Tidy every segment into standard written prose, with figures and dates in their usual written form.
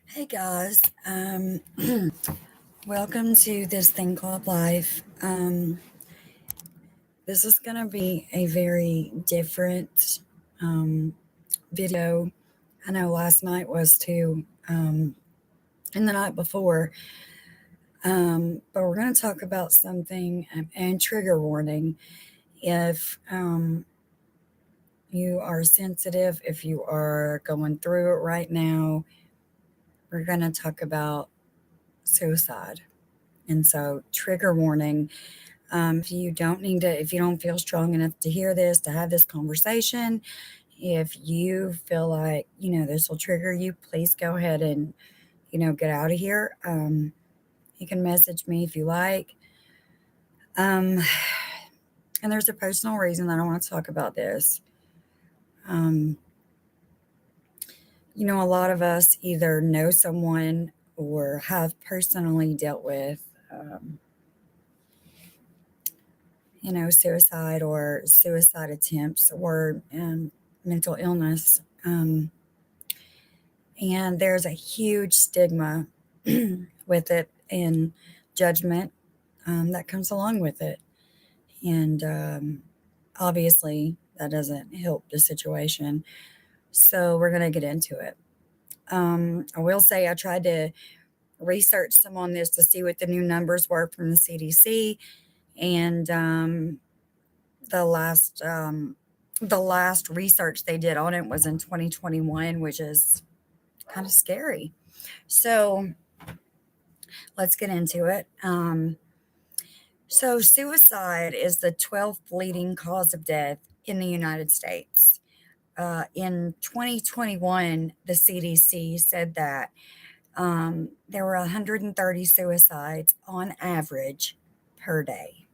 Hey guys, welcome to this thing called life. This is going to be a very different video. I know last night was too, and the night before, but we're going to talk about something and trigger warning. If you are sensitive, if you are going through it right now, we're going to talk about suicide. And so, trigger warning. If you don't need to, if you don't feel strong enough to hear this, to have this conversation, if you feel like, this will trigger you, please go ahead and, get out of here. You can message me if you like. Um, and there's a personal reason that I want to talk about this. Um, a lot of us either know someone or have personally dealt with suicide or suicide attempts or mental illness. And there's a huge stigma with it and judgment that comes along with it. And obviously, that doesn't help the situation. So, we're going to get into it. I will say I tried to research some on this to see what the new numbers were from the CDC. And the last the last research they did on it was in 2021, which is kind of scary. So let's get into it. So suicide is the 12th leading cause of death in the United States. In 2021, the CDC said that there were 130 suicides on average per day.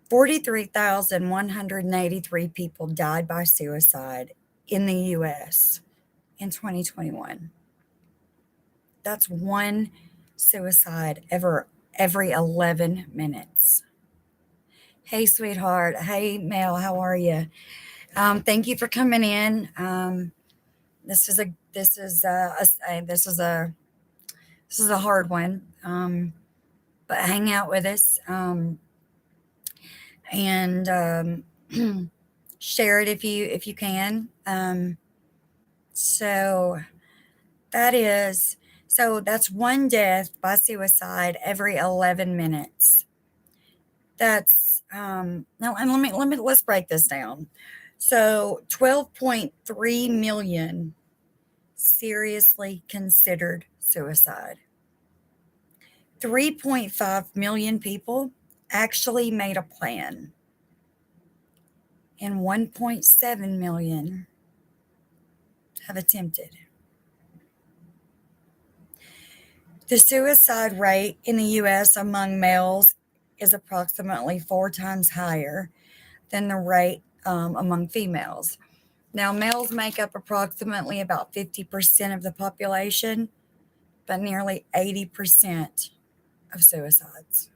43,183 people died by suicide in the US in 2021. That's one suicide every 11 minutes. Hey, sweetheart. Hey, Mel. How are you? Thank you for coming in. This is a this is a this is a this is a hard one. But hang out with us and share it if you can. So that is that's one death by suicide every 11 minutes. That's no, and let's break this down. So 12.3 million seriously considered suicide. 3.5 million people actually made a plan, and 1.7 million have attempted. The suicide rate in the US among males is approximately 4 times higher than the rate among females. Now, males make up approximately about 50% of the population, but nearly 80% of suicides.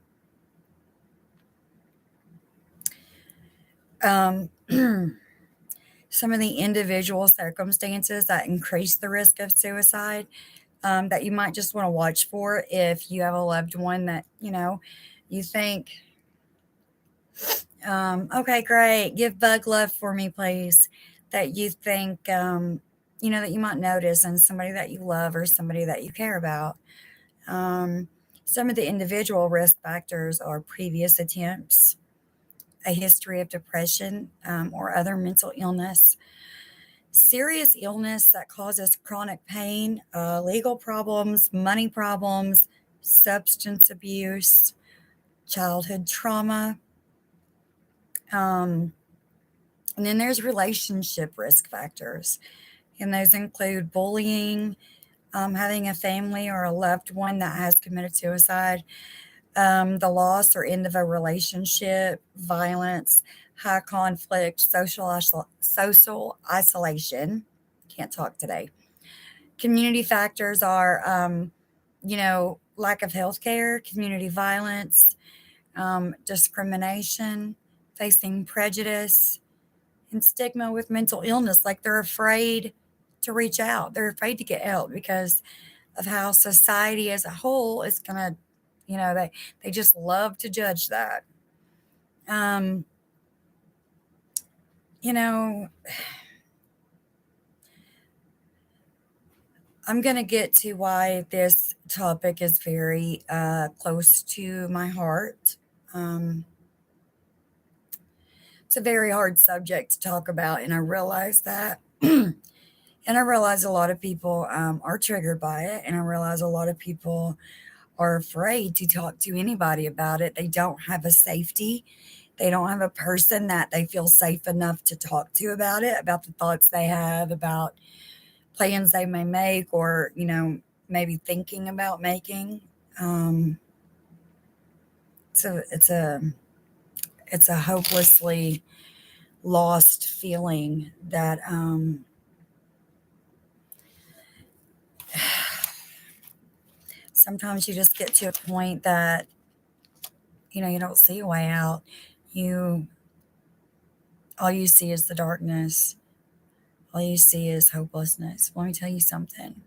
Some of the individual circumstances that increase the risk of suicide that you might just want to watch for if you have a loved one that, you think, okay, great, give bug love for me, please, that you think, that you might notice in somebody that you love or somebody that you care about. Some of the individual risk factors are previous attempts, a history of depression or other mental illness, serious illness that causes chronic pain, legal problems, money problems, substance abuse, childhood trauma. And then there's relationship risk factors, and those include bullying, having a family or a loved one that has committed suicide, the loss or end of a relationship, violence, high conflict, social isolation. Can't talk today. Community factors are, lack of health care, community violence, discrimination, facing prejudice, and stigma with mental illness, like they're afraid to reach out. They're afraid to get help because of how society as a whole is gonna, they just love to judge that. Um, you know, I'm gonna get to why this topic is very close to my heart. Um, it's a very hard subject to talk about, and I realize that. And I realize a lot of people are triggered by it, and I realize a lot of people are afraid to talk to anybody about it. They don't have a safety. They don't have a person that they feel safe enough to talk to about it, about the thoughts they have, about plans they may make, or, maybe thinking about making. Um, so it's a hopelessly lost feeling that sometimes you just get to a point that you don't see a way out. You All you see is the darkness. All you see is hopelessness. Let me tell you something.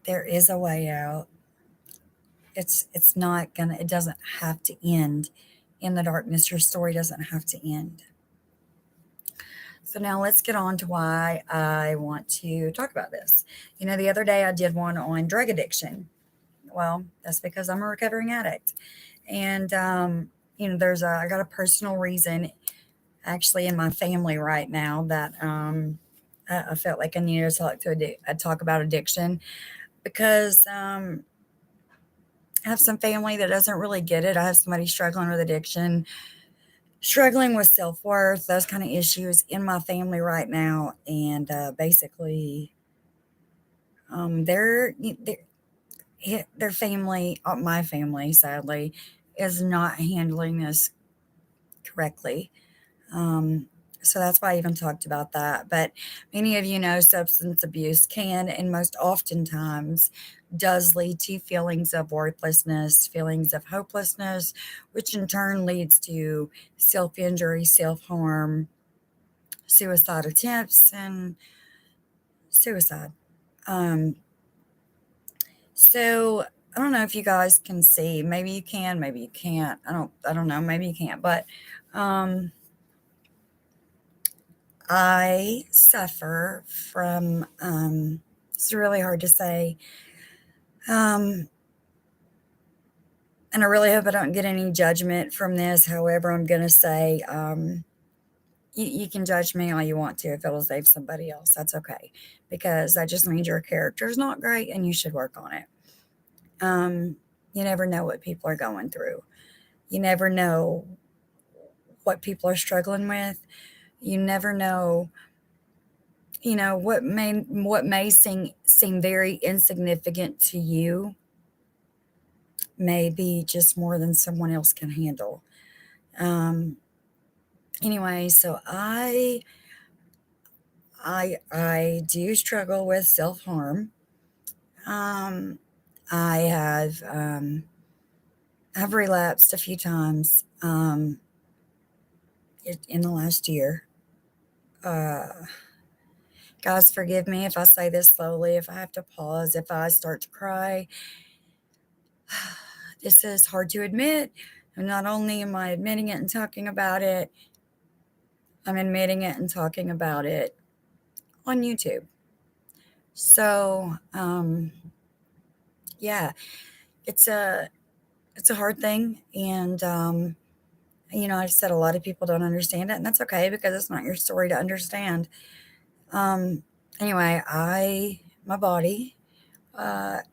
There is a way out. It's not gonna, it doesn't have to end in the darkness. Your story doesn't have to end. So now let's get on to why I want to talk about this. The other day I did one on drug addiction. Well, that's because I'm a recovering addict. And I got a personal reason actually in my family right now that I felt like I needed to talk about addiction because I have some family that doesn't really get it. I have somebody struggling with addiction, struggling with self worth, those kind of issues in my family right now, and basically, their family, my family, sadly, is not handling this correctly. Um, so that's why I even talked about that. But many of you know substance abuse can and most oftentimes does lead to feelings of worthlessness, feelings of hopelessness, which in turn leads to self injury, self harm, suicide attempts, and suicide. Um, so I don't know if you guys can see. Maybe you can, maybe you can't. I don't know. Maybe you can't. But um, I suffer from, it's really hard to say, um, and I really hope I don't get any judgment from this. However, I'm going to say, you can judge me all you want to if it'll save somebody else. That's okay, because that just means your character is not great and you should work on it. You never know what people are going through. You never know what people are struggling with. You never know what may seem very insignificant to you may be just more than someone else can handle. Um, anyway, so I do struggle with self harm. Um, I have relapsed a few times in the last year. Uh, Guys, forgive me if I say this slowly, if I have to pause, if I start to cry. This is hard to admit. And not only am I admitting it and talking about it, I'm admitting it and talking about it on YouTube. So, yeah, it's a hard thing, and I said a lot of people don't understand it, and that's okay because it's not your story to understand. Um, anyway, my body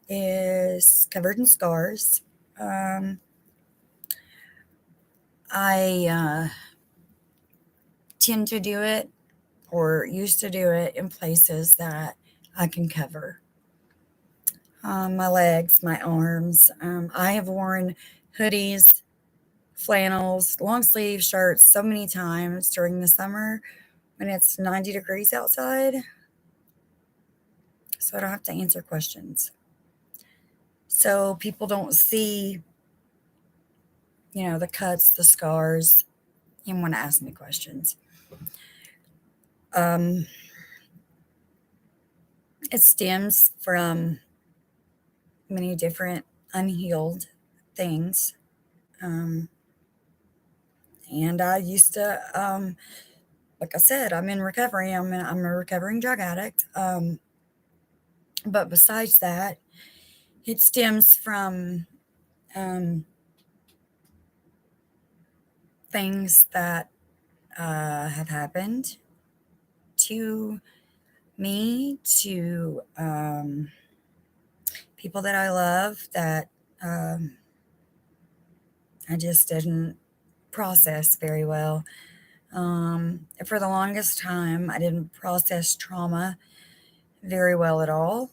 is covered in scars. Um, I tend to do it or used to do it in places that I can cover. My legs, my arms. I have worn hoodies, flannels, long sleeve shirts so many times during the summer when it's 90 degrees outside, so I don't have to answer questions. So people don't see, the cuts, the scars, and want to ask me questions. Um, It stems from many different unhealed things. Um, and I used to, like I said, I'm in recovery. I'm a recovering drug addict. But besides that, it stems from um, things that have happened to me, to people that I love that um, I just didn't process very well. For the longest time, I didn't process trauma very well at all.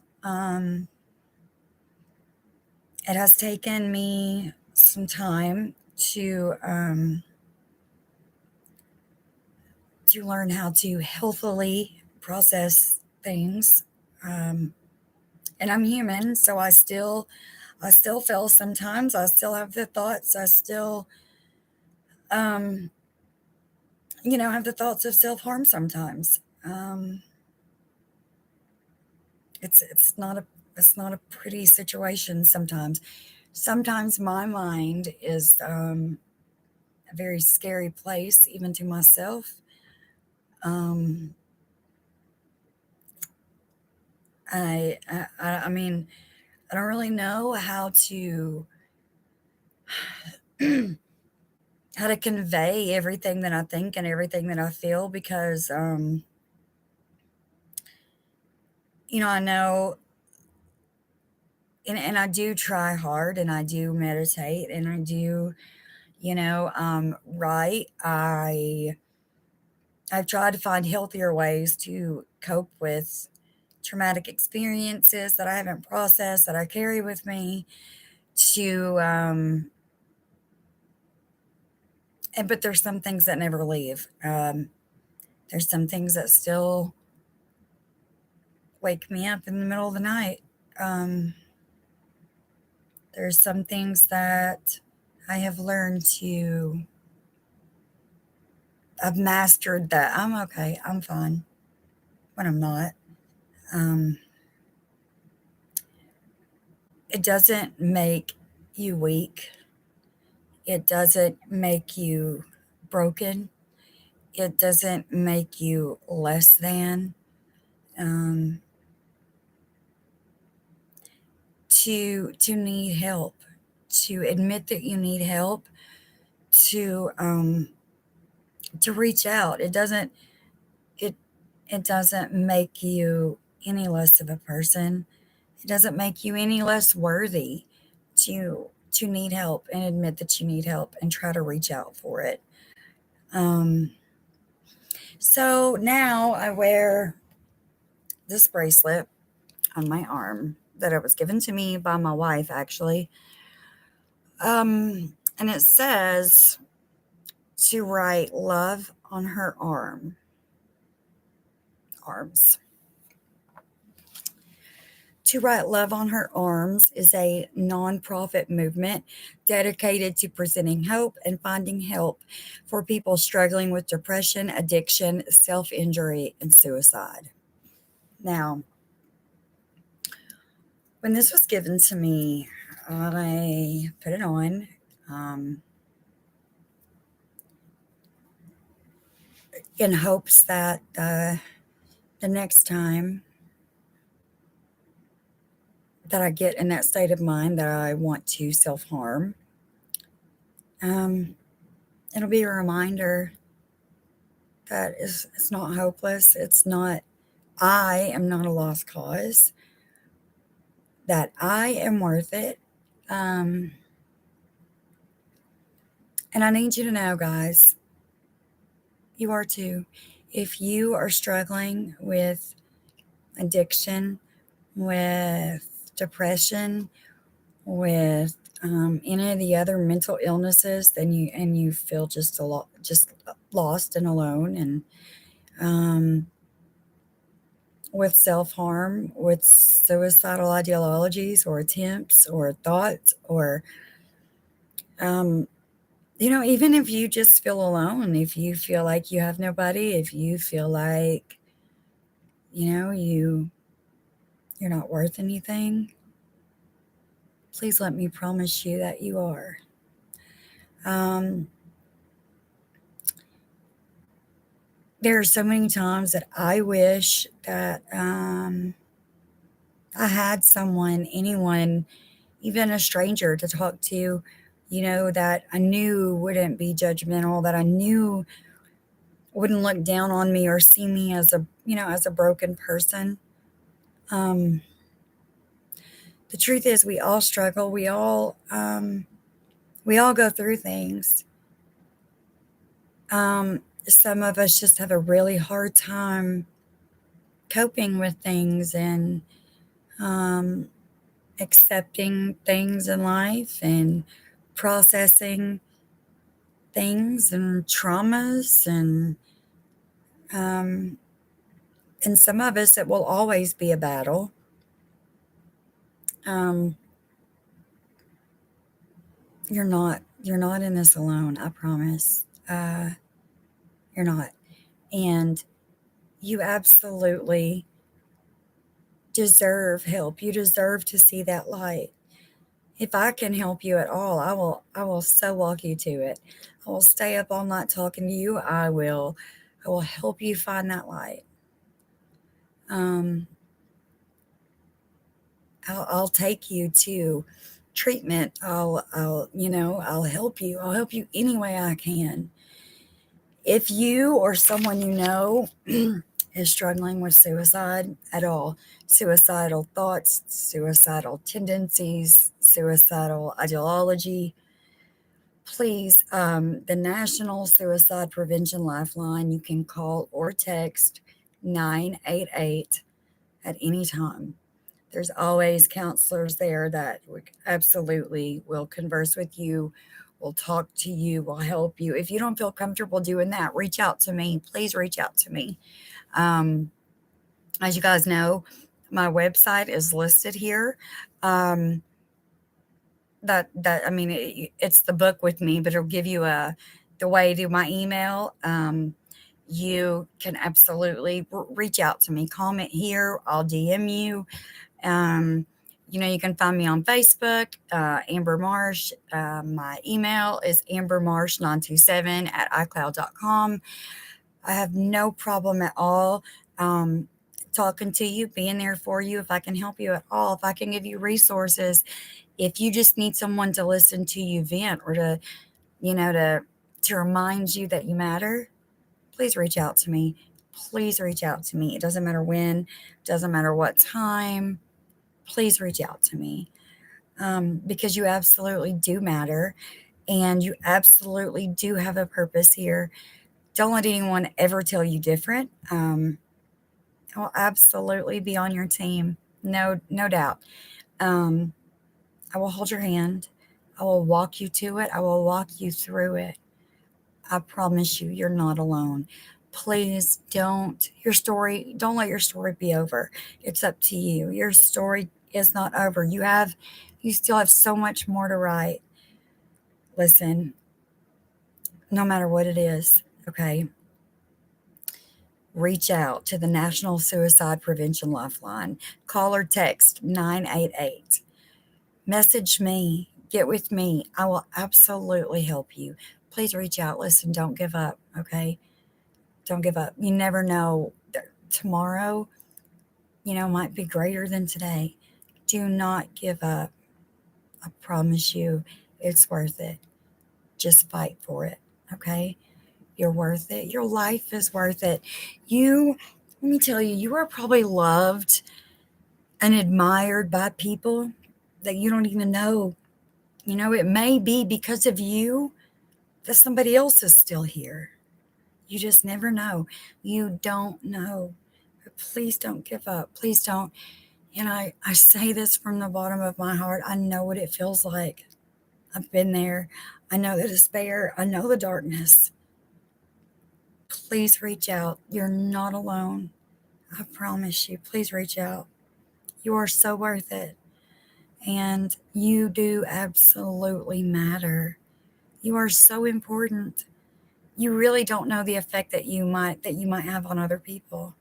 It has taken me some time to learn how to healthily process things. Um, and I'm human, so I still fail sometimes. I still have the thoughts. I still um, have the thoughts of self harm sometimes. Um, it's not a pretty situation sometimes. Sometimes my mind is a very scary place, even to myself. Um, I mean, I don't really know how to convey everything that I think and everything that I feel because I know, and I do try hard, and I do meditate, and I do write. I've tried to find healthier ways to cope with traumatic experiences that I haven't processed that I carry with me to but there's some things that never leave. There's some things that still wake me up in the middle of the night. Um, there's some things that I have learned to I've mastered that I'm okay, I'm fine when I'm not. Um, it doesn't make you weak. It doesn't make you broken. It doesn't make you less than. Um, to need help, to admit that you need help, to reach out. It it doesn't make you any less of a person. It doesn't make you any less worthy to need help and admit that you need help and try to reach out for it. Um, so now I wear this bracelet on my arm that it was given to me by my wife, actually. And it says to write love on her arms. To Write Love on Her Arms is a nonprofit movement dedicated to presenting hope and finding help for people struggling with depression, addiction, self injury, and suicide. Now, when this was given to me, I put it on um, in hopes that the next time that I get in that state of mind that I want to self harm, um, it'll be a reminder that it's not hopeless. It's not, I am not a lost cause, that I am worth it. Um, and I need you to know, guys, you are too. If you are struggling with addiction, with depression, with any of the other mental illnesses, then you feel just just lost and alone, and with self harm, with suicidal ideologies or attempts or thoughts, or um, even if you just feel alone, if you feel like you have nobody, if you feel like you You're not worth anything. Please let me promise you that you are. Um, there are so many times that I wish that I had someone, anyone, even a stranger to talk to, that I knew wouldn't be judgmental, that I knew wouldn't look down on me or see me as a broken person. Um, the truth is, we all struggle. We all go through things. Um, some of us just have a really hard time coping with things and um, accepting things in life and processing things and traumas um, and some of us it will always be a battle. Um, you're not in this alone. I promise. You're not, and you absolutely deserve help. You deserve to see that light. If I can help you at all, I will so walk you to it. I will stay up all night talking to you. I will help you find that light. Um, I'll take you to treatment. I'll help you. I'll help you any way I can. If you or someone you know is struggling with suicide at all, suicidal thoughts, suicidal tendencies, suicidal ideology, please, the National Suicide Prevention Lifeline, you can call or text 988 at any time. There's always counselors there that absolutely will converse with you, will talk to you, will help you. If you don't feel comfortable doing that, reach out to me. Please reach out to me. Um, as you guys know, my website is listed here. Um, that I mean, it's the book with me, but it'll give you the way to my email. You can absolutely reach out to me. Comment here. I'll DM you. Um, you can find me on Facebook, Amber Marsh. My email is ambermarsh927 at icloud.com. I have no problem at all um, talking to you, being there for you. If I can help you at all, if I can give you resources, if you just need someone to listen to you vent or to remind you that you matter, please reach out to me. Please reach out to me. It doesn't matter when, doesn't matter what time. Please reach out to me because you absolutely do matter and you absolutely do have a purpose here. Don't let anyone ever tell you different. I'll absolutely be on your team. No doubt. Um, I will hold your hand. I will walk you to it. I will walk you through it. I promise you, you're not alone. Please don't let your story be over. It's up to you. Your story is not over. You still have so much more to write. Listen, no matter what it is, okay, reach out to the National Suicide Prevention Lifeline. Call or text 988. Message me. Get with me. I will absolutely help you. Please reach out. Listen, don't give up, okay? Don't give up. You never know. Tomorrow, might be greater than today. Do not give up. I promise you, it's worth it. Just fight for it, okay? You're worth it. Your life is worth it. Let me tell you, you are probably loved and admired by people that you don't even know. It may be because of you that somebody else is still here. You just never know. You don't know. But please don't give up. Please don't. And I say this from the bottom of my heart. I know what it feels like. I've been there. I know the despair. I know the darkness. Please reach out. You're not alone. I promise you. Please reach out. You are so worth it. And you do absolutely matter. You are so important. You really don't know the effect that you might have on other people.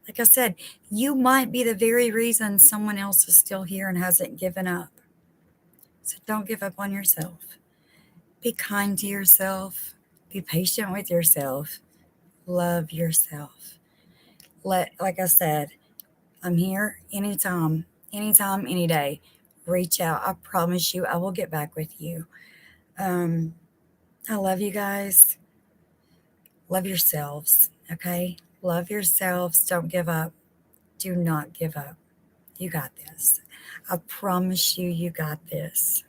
Like I said, you might be the very reason someone else is still here and hasn't given up. So don't give up on yourself. Be kind to yourself. Be patient with yourself. Love yourself. Like I said, I'm here anytime, any day. Reach out. I promise you, I will get back with you. Um, I love you guys. Love yourselves. Okay? Love yourselves. Don't give up. Do not give up. You got this. I promise you, you got this.